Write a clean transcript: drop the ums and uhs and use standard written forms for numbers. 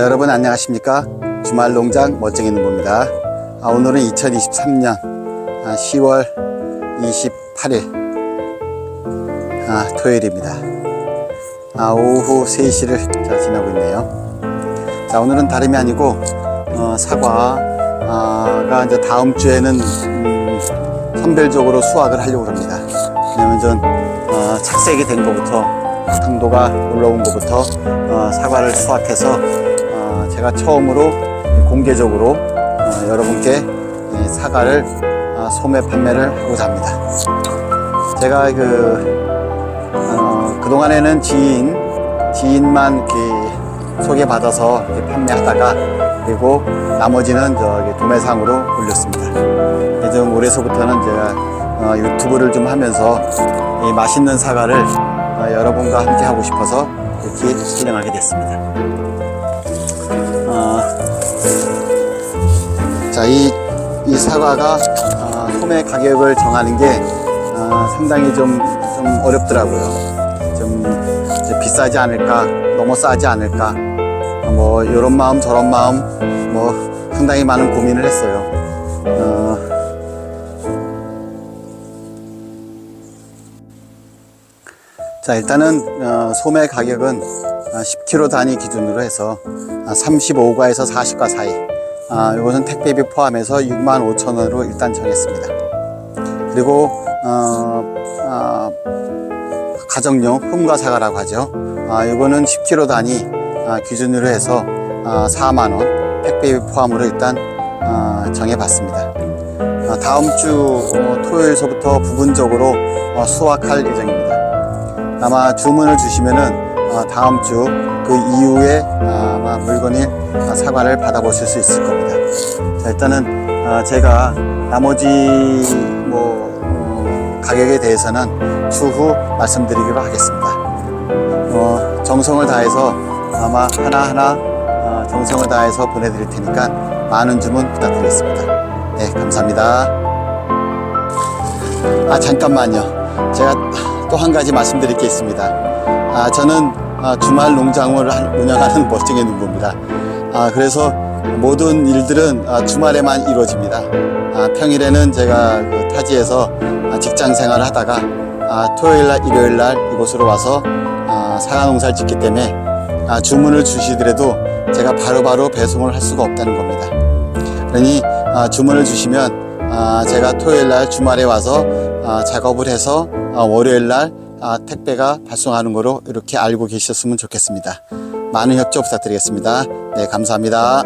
자, 여러분 안녕하십니까? 주말농장 멋쟁이 농부입니다. 오늘은 2023년 10월 28일 토요일입니다. 오후 3시를 지나고 있네요. 자, 오늘은 다름이 아니고 사과가 이제 다음 주에는 선별적으로 수확을 하려고 합니다. 왜냐면 전 착색이 된 것부터 당도가 올라온 것부터 사과를 수확해서 제가 처음으로 공개적으로 여러분께 사과를 소매 판매를 하고자 합니다. 제가 그동안에는 지인만 이렇게 소개받아서 이렇게 판매하다가, 그리고 나머지는 도매상으로 올렸습니다. 좀 올해서부터는 제가 유튜브를 좀 하면서 이 맛있는 사과를 여러분과 함께 하고 싶어서 이렇게 촬영하게 됐습니다. 자, 이 사과가 소매 가격을 정하는 게 상당히 좀 어렵더라고요. 좀 비싸지 않을까, 너무 싸지 않을까, 뭐 이런 마음 저런 마음, 뭐 상당히 많은 고민을 했어요. 자, 일단은 소매 가격은 10kg 단위 기준으로 해서 35가에서 40가 사이, 이것은 택배비 포함해서 65,000원으로 일단 정했습니다. 그리고 가정용 흠과사과라고 하죠. 이거는 10kg 단위 기준으로 해서 4만원 택배비 포함으로 일단 정해봤습니다. 다음 주 토요일서부터 부분적으로 수확할 예정입니다. 아마 주문을 주시면은 다음 주 그 이후에 아마 물건이 사과를 받아보실 수 있을 겁니다. 자, 일단은 제가 나머지 가격에 대해서는 추후 말씀드리기로 하겠습니다. 정성을 다해서 아마 하나하나 정성을 다해서 보내드릴 테니까 많은 주문 부탁드리겠습니다. 네, 감사합니다. 잠깐만요. 제가 또 한 가지 말씀드릴 게 있습니다. 저는 주말 농장을 운영하는 멋쟁이 농부입니다. 그래서 모든 일들은 주말에만 이루어집니다. 평일에는 제가 타지에서 직장 생활을 하다가 토요일날 일요일날 이곳으로 와서 사과 농사를 짓기 때문에 주문을 주시더라도 제가 바로바로 배송을 할 수가 없다는 겁니다. 그러니 주문을 주시면 제가 토요일날 주말에 와서 작업을 해서 월요일날 택배가 발송하는 거로 이렇게 알고 계셨으면 좋겠습니다. 많은 협조 부탁드리겠습니다. 네, 감사합니다.